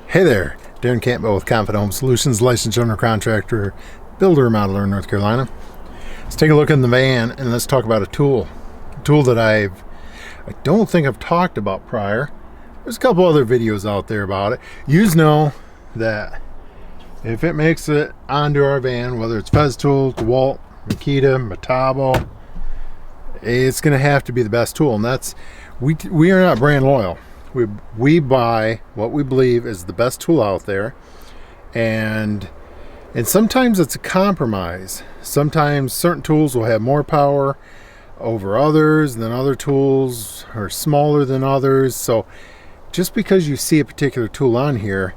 Hey there, Darren Campbell with Confident Home Solutions, licensed general contractor, builder, remodeler in North Carolina. Let's take a look in the van and let's talk about a tool that I don't think I've talked about prior. There's a couple other videos out there about it. You know that if it makes it onto our van, whether it's Festool, DeWalt, Makita, Metabo, it's going to have to be the best tool, and that's we are not brand loyal. We buy what we believe is the best tool out there, and sometimes it's a compromise. Sometimes certain tools will have more power over others, and then other tools are smaller than others. So just because you see a particular tool on here,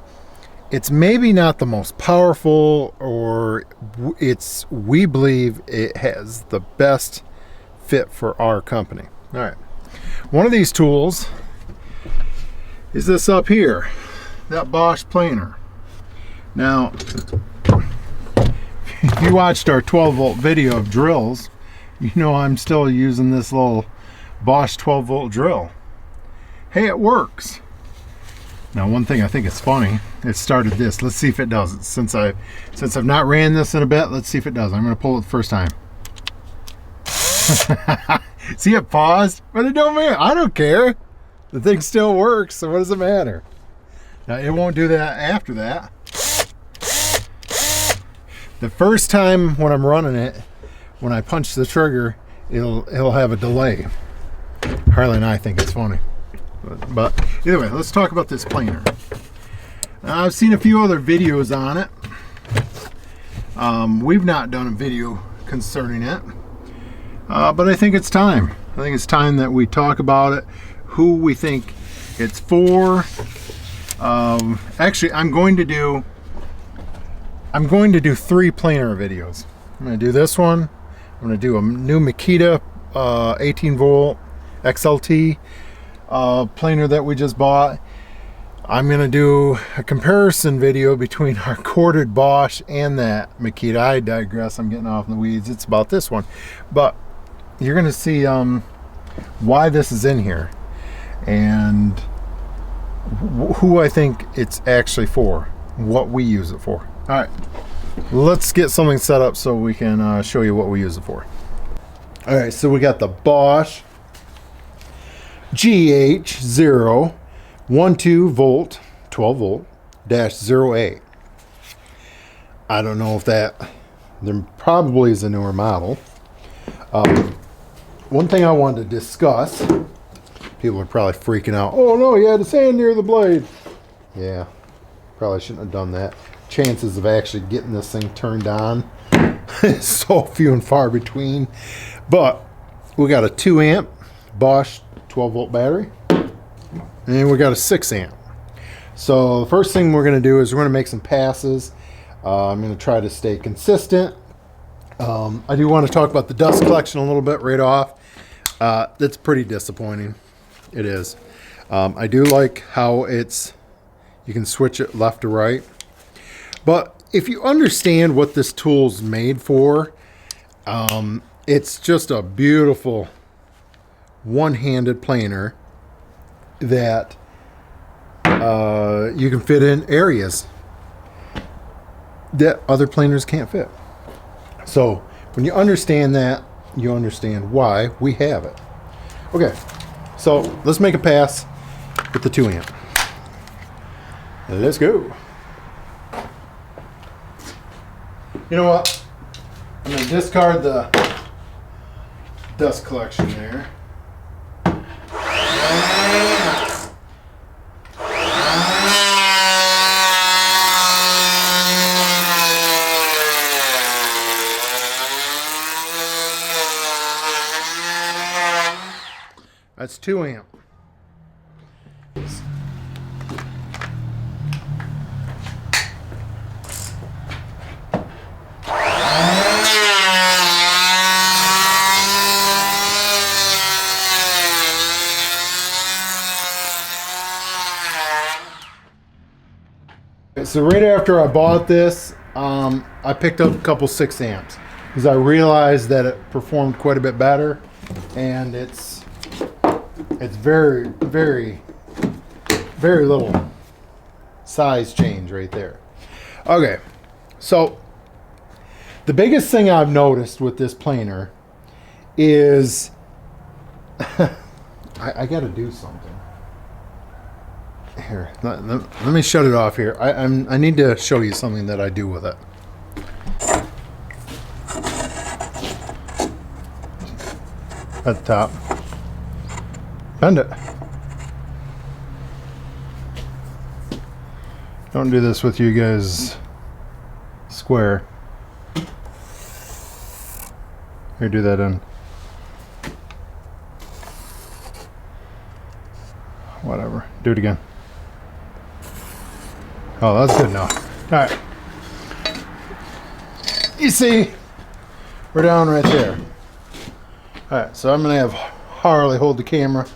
it's maybe not the most powerful, or we believe it has the best fit for our company. All right, one of these tools is this up here, that Bosch planer. Now, if you watched our 12-volt video of drills, you know I'm still using this little Bosch 12-volt drill. Hey, it works. Now, one thing I think is funny, it started this. Let's see if it does it. Since I've not ran this in a bit, let's see if it does. I'm going to pull it the first time. See, it paused, but it don't matter. I don't care. The thing still works, so what does it matter? Now, it won't do that after that. The first time when I'm running it, when I punch the trigger, it'll have a delay. Harley and I think it's funny. But either way, let's talk about this planer. Now, I've seen a few other videos on it. We've not done a video concerning it. But I think it's time. I think it's time that we talk about it, who we think it's for. Actually, I'm going to do 3 planer videos. I'm going to do this one. I'm going to do a new Makita 18 volt XLT planer that we just bought. I'm going to do a comparison video between our corded Bosch and that Makita. I digress. I'm getting off in the weeds. It's about this one, but you're going to see why this is in here and who I think it's actually for, what we use it for. All right, let's get something set up so we can show you what we use it for. All right, so we got the Bosch GHO12V 12V-08. I don't know if there probably is a newer model. One thing I wanted to discuss, people are probably freaking out. Oh no, you had the sand near the blade. Yeah, probably shouldn't have done that. Chances of actually getting this thing turned on is so few and far between. But we got a 2 amp Bosch 12-volt battery, and we got a 6 amp. So the first thing we're going to do is we're going to make some passes. I'm going to try to stay consistent. I do want to talk about the dust collection a little bit right off. That's pretty disappointing. It is. I do like how you can switch it left to right. But if you understand what this tool's made for, it's just a beautiful one-handed planer that you can fit in areas that other planers can't fit. So when you understand that, you understand why we have it. Okay, so let's make a pass with the 2 amp. Let's go. You know what? I'm going to discard the dust collection there. That's 2 amp. So right after I bought this, I picked up a couple 6 amps because I realized that it performed quite a bit better, and it's very, very, very little size change right there. Okay, so the biggest thing I've noticed with this planer is I got to do something. Here, let me shut it off here. I need to show you something that I do with it. At the top. Bend it. Don't do this with you guys square. Here, do that in. Whatever. Do it again. Oh, that's good enough. All right. You see, we're down right there. All right, so I'm gonna have Harley hold the camera.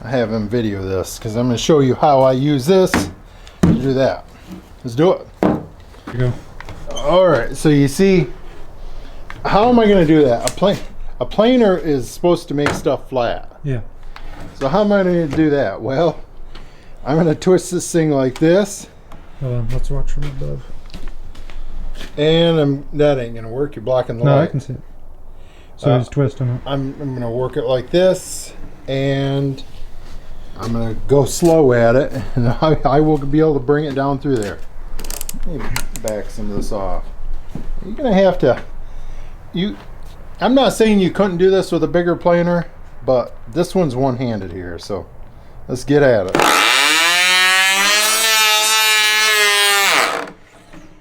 I have him video this because I'm gonna show you how I use this to do that. Let's do it. Here you go. All right, so you see, how am I gonna do that? A planer is supposed to make stuff flat. Yeah. So how am I gonna do that? Well, I'm gonna twist this thing like this. Hold on, let's watch from above. And that ain't gonna work. You're blocking the No, light. I can see it. So he's twisting it. I'm gonna work it like this, and I'm gonna go slow at it, and I will be able to bring it down through there. Let me back some of this off. You're gonna have to. I'm not saying you couldn't do this with a bigger planer, but this one's one-handed here, so let's get at it.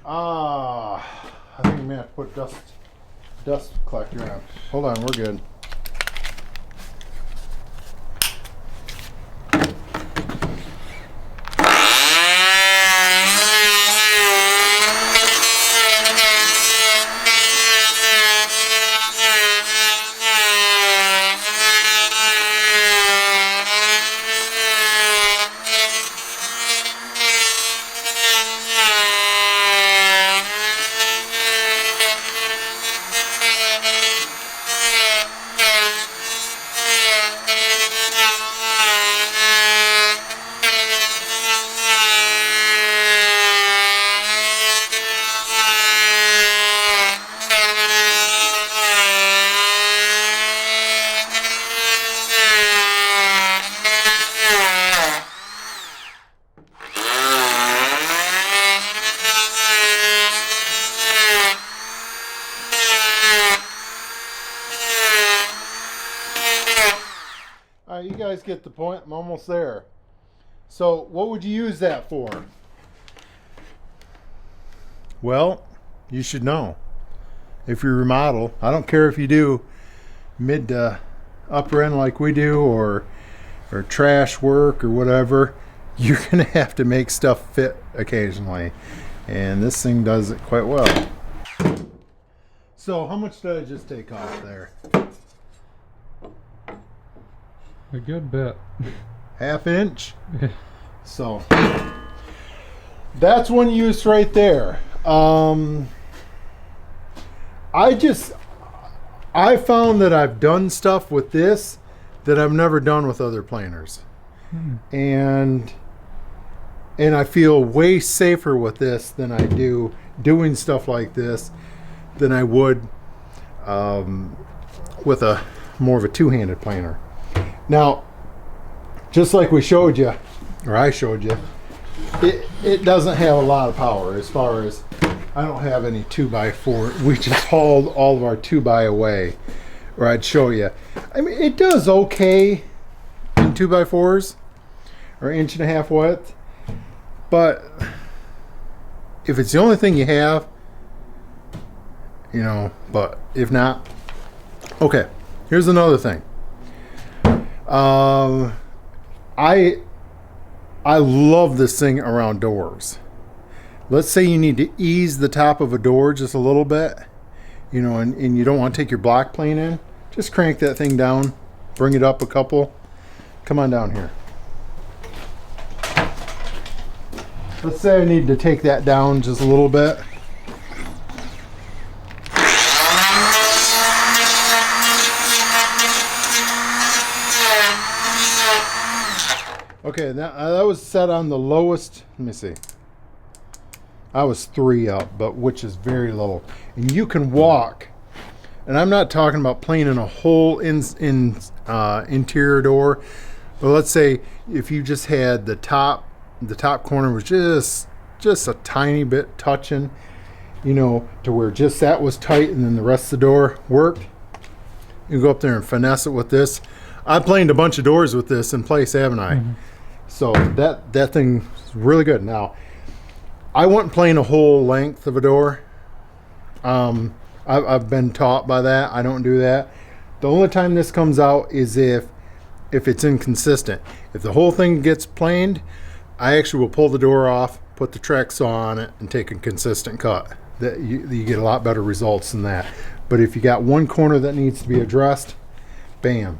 I think I'm gonna have to put dust collector on. Hold on, we're good. You guys get the point. I'm almost there. So what would you use that for? Well, you should know. If you remodel, I don't care if you do mid to upper end like we do, or trash work or whatever, you're gonna have to make stuff fit occasionally, and this thing does it quite well. So how much did I just take off there? A good bit. Half inch. So that's one use right there. I found that I've done stuff with this that I've never done with other planers. And I feel way safer with this than I do doing stuff like this than I would with a more of a two-handed planer. Now, just like we showed you, or I showed you, it doesn't have a lot of power. As far as, I don't have any 2x4. We just hauled all of our 2x away, or I'd show you. I mean, it does okay in 2x4s, or 1.5 inch width, but if it's the only thing you have, you know, but if not, okay, here's another thing. I love this thing around doors. Let's say you need to ease the top of a door just a little bit, you know, and you don't want to take your block plane in. Just crank that thing down, bring it up a couple. Come on down here. Let's say I need to take that down just a little bit. Okay, that was set on the lowest. Let me see. I was 3 up, but which is very little. And you can walk, and I'm not talking about planing a whole interior door, but let's say if you just had the top corner was just a tiny bit touching, you know, to where just that was tight, and then the rest of the door worked. You go up there and finesse it with this. I planed a bunch of doors with this in place, haven't I? Mm-hmm. So that thing is really good. Now, I wouldn't plane a whole length of a door. I've been taught by that. I don't do that. The only time this comes out is if it's inconsistent. If the whole thing gets planed, I actually will pull the door off, put the Trex saw on it, and take a consistent cut. That you get a lot better results than that. But if you got one corner that needs to be addressed, bam.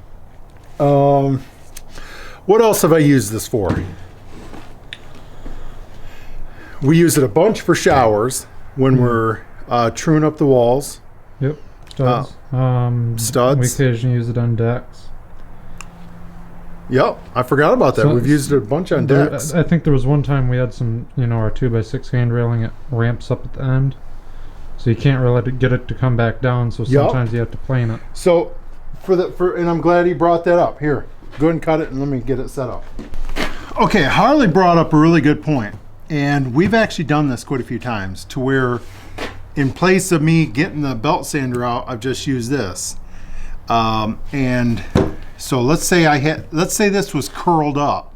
What else have I used this for? We use it a bunch for showers when we're truing up the walls. Yep. Studs. Studs. We occasionally use it on decks. Yep, I forgot about that. So we've used it a bunch on decks. I think there was one time we had some, our 2x6 hand railing. It ramps up at the end, so you can't really get it to come back down. So sometimes you have to plane it. So and I'm glad he brought that up. Here, go ahead and cut it, and let me get it set up. Okay, Harley brought up a really good point, and we've actually done this quite a few times, to where in place of me getting the belt sander out, I've just used this. And so let's say this was curled up.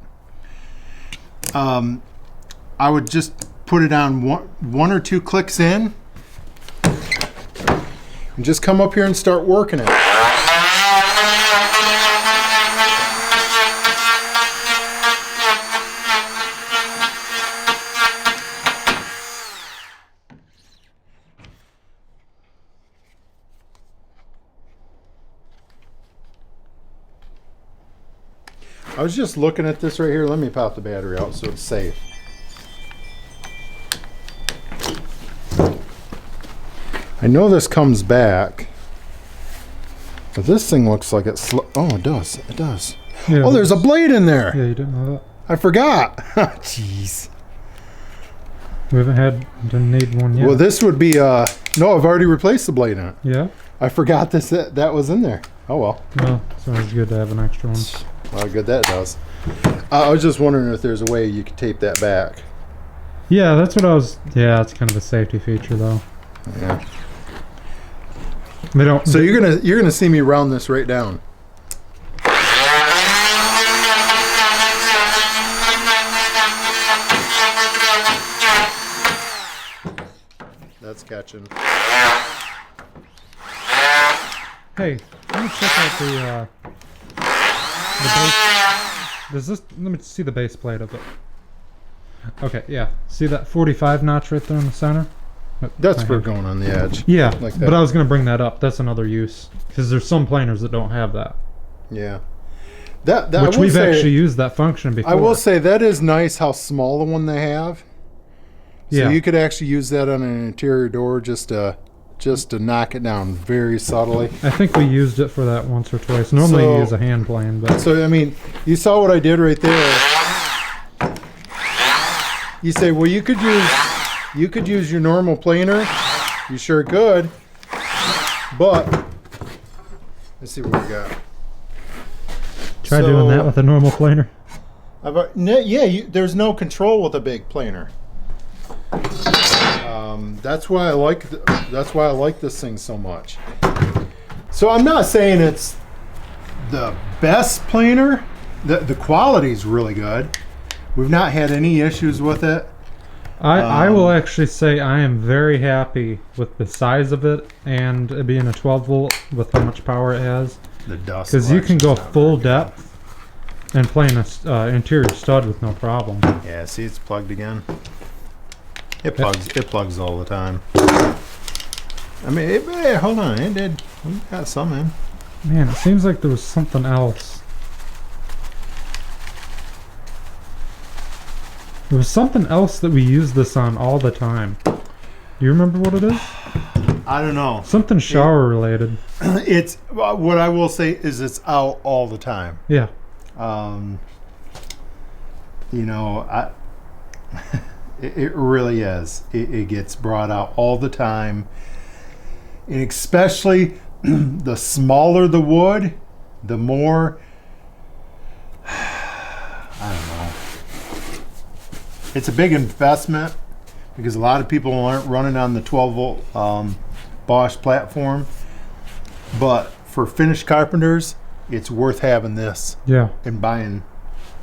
I would just put it on one or two clicks in, and just come up here and start working it. I was just looking at this right here. Let me pop the battery out so it's safe. I know this comes back, but this thing looks like it's oh, it does. It does. Yeah, oh, there's a blade in there. Yeah, you didn't know that. I forgot. Jeez. We didn't need one yet. Well, this would be no, I've already replaced the blade in it. Yeah. I forgot that was in there. Oh well. Well, so it's good to have an extra one. How good that does. I was just wondering if there's a way you could tape that back. Yeah, that's what I was. Yeah, it's kind of a safety feature, though. Yeah. They don't. So you're gonna see me round this right down. That's catching. Hey, let me check out the base. Let me see the base plate of it. Okay, yeah. See that 45 notch right there in the center? That's for going on the edge. Yeah, like that. But I was going to bring that up. That's another use. Because there's some planers that don't have that. Yeah. Which we've actually used that function before. I will say that is nice how small the one they have. So you could actually use that on an interior door just to knock it down very subtly. I think we used it for that once or twice. Normally you use a hand plane, but so I mean, you saw what I did right there. You say, well, you could use your normal planer. You sure could. But let's see what we got. Try doing that with a normal planer. There's no control with a big planer. That's why I like this thing so much. So I'm not saying it's the best planer. The quality's really good. We've not had any issues with it. I will actually say I am very happy with the size of it and it being a 12 volt with how much power it has. The dust. Because you can go full depth and plane an interior stud with no problem. Yeah, see, it's plugged again. It plugs all the time. I mean, hold on, it did. We got some in. Man, it seems like there was something else. There was something else that we use this on all the time. Do you remember what it is? I don't know. Something shower related. It's what I will say is it's out all the time. Yeah. It really is. It gets brought out all the time. And especially the smaller the wood, the more, I don't know. It's a big investment because a lot of people aren't running on the 12 volt Bosch platform. But for finished carpenters, it's worth having this. Yeah. And buying,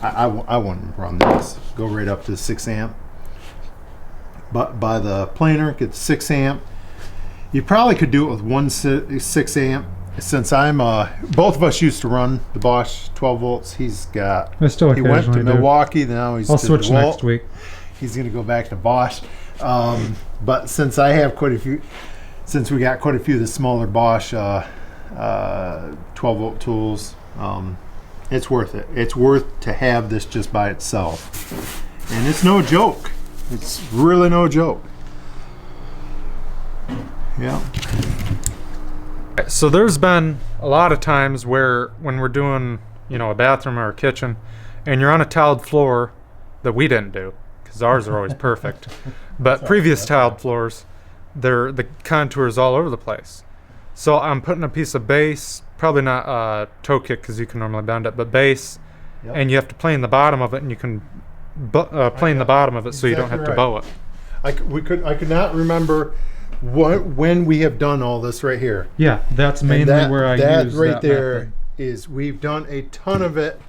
I wouldn't run this. Go right up to 6 amp. But by the planer, get 6 amp. You probably could do it with one 6 amp. Since I'm, both of us used to run the Bosch 12 volts. He went to Milwaukee. Now he's I'll to switch DeWalt. next week. He's going to go back to Bosch. But since I have quite a few, since we got quite a few of the smaller Bosch 12 volt tools, it's worth it. It's worth to have this just by itself. And it's no joke. It's really no joke. Yeah. So there's been a lot of times where when we're doing, a bathroom or a kitchen, and you're on a tiled floor that we didn't do, because ours are always perfect. But previous tiled floors, the contours all over the place. So I'm putting a piece of base, probably not toe kick because you can normally bend it, but base, and you have to plane the bottom of it, and you can plane the bottom of it so you don't have to bow it. I could not remember when we have done all this right here. Yeah, that's mainly where I use that right there method. Is we've done a ton of it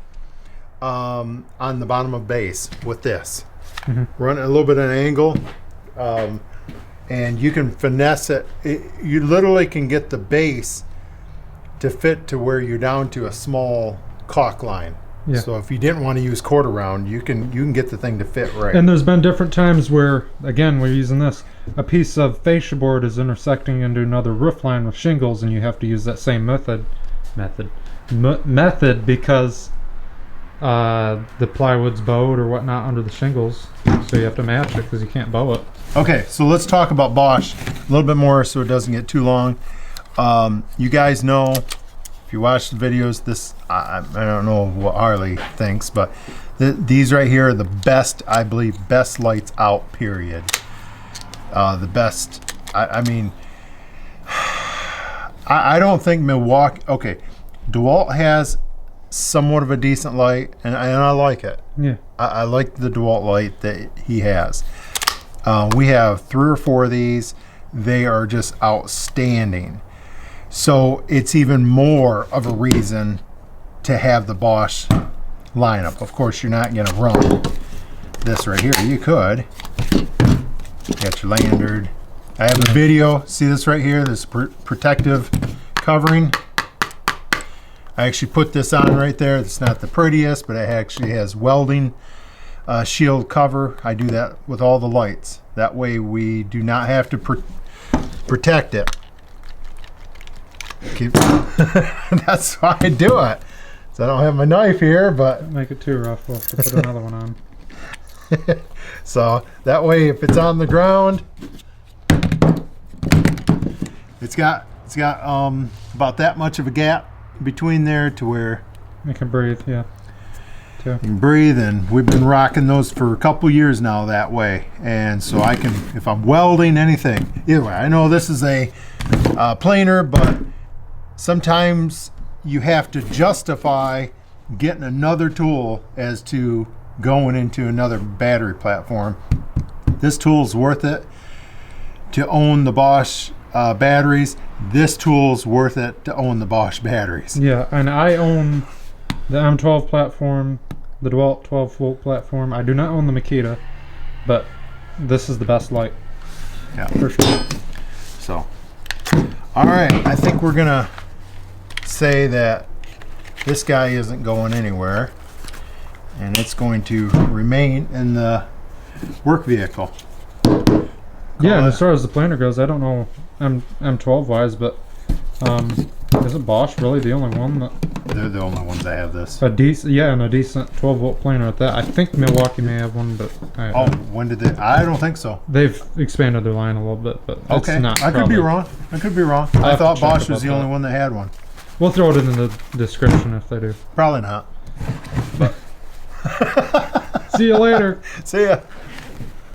on the bottom of base with this. Run a little bit at an angle, and you can finesse it. You literally can get the base to fit to where you're down to a small caulk line. Yeah. So if you didn't want to use quarter round, you can get the thing to fit right. And there's been different times where, again, we're using this. A piece of fascia board is intersecting into another roof line with shingles, and you have to use that same method because the plywood's bowed or whatnot under the shingles, so you have to match it because you can't bow it. Okay, so let's talk about Bosch a little bit more so it doesn't get too long. You guys know, if you watch the videos, I don't know what Harley thinks, but these right here are the best, I believe, best lights out, period. The best, I mean, I don't think Milwaukee, okay, DeWalt has somewhat of a decent light, and I like it. Yeah. I like the DeWalt light that he has. We have 3 or 4 of these. They are just outstanding. So it's even more of a reason to have the Bosch lineup. Of course, you're not going to run this right here. You could. Got your lanyard. I have a video. See this right here? This protective covering. I actually put this on right there. It's not the prettiest, but it actually has welding shield cover. I do that with all the lights. That way we do not have to protect it. That's why I do it. So I don't have my knife here, but make it too rough. We'll have to put another one on. So that way, if it's on the ground, it's got about that much of a gap between there to where it can breathe. Yeah. You can breathe, and we've been rocking those for a couple years now that way. And so I can, if I'm welding anything, either way, I know this is a planer, but sometimes you have to justify getting another tool as to going into another battery platform. This tool's worth it to own the Bosch batteries. This tool's worth it to own the Bosch batteries. Yeah, and I own the M12 platform, the DeWalt 12 volt platform. I do not own the Makita, but this is the best light. Yeah, for sure. So, all right, I think we're gonna say that this guy isn't going anywhere, and it's going to remain in the work vehicle. Yeah, and as far as the planer goes, I don't know M12 wise, but isn't Bosch really the only one that? They're the only ones that have this. A decent 12 volt planer at that. I think Milwaukee may have one, but when did they? I don't think so. They've expanded their line a little bit, but okay, it's not. I could be wong. I could be wrong. I thought Bosch was the only one that had one. We'll throw it in the description if they do. Probably not. See you later. See ya.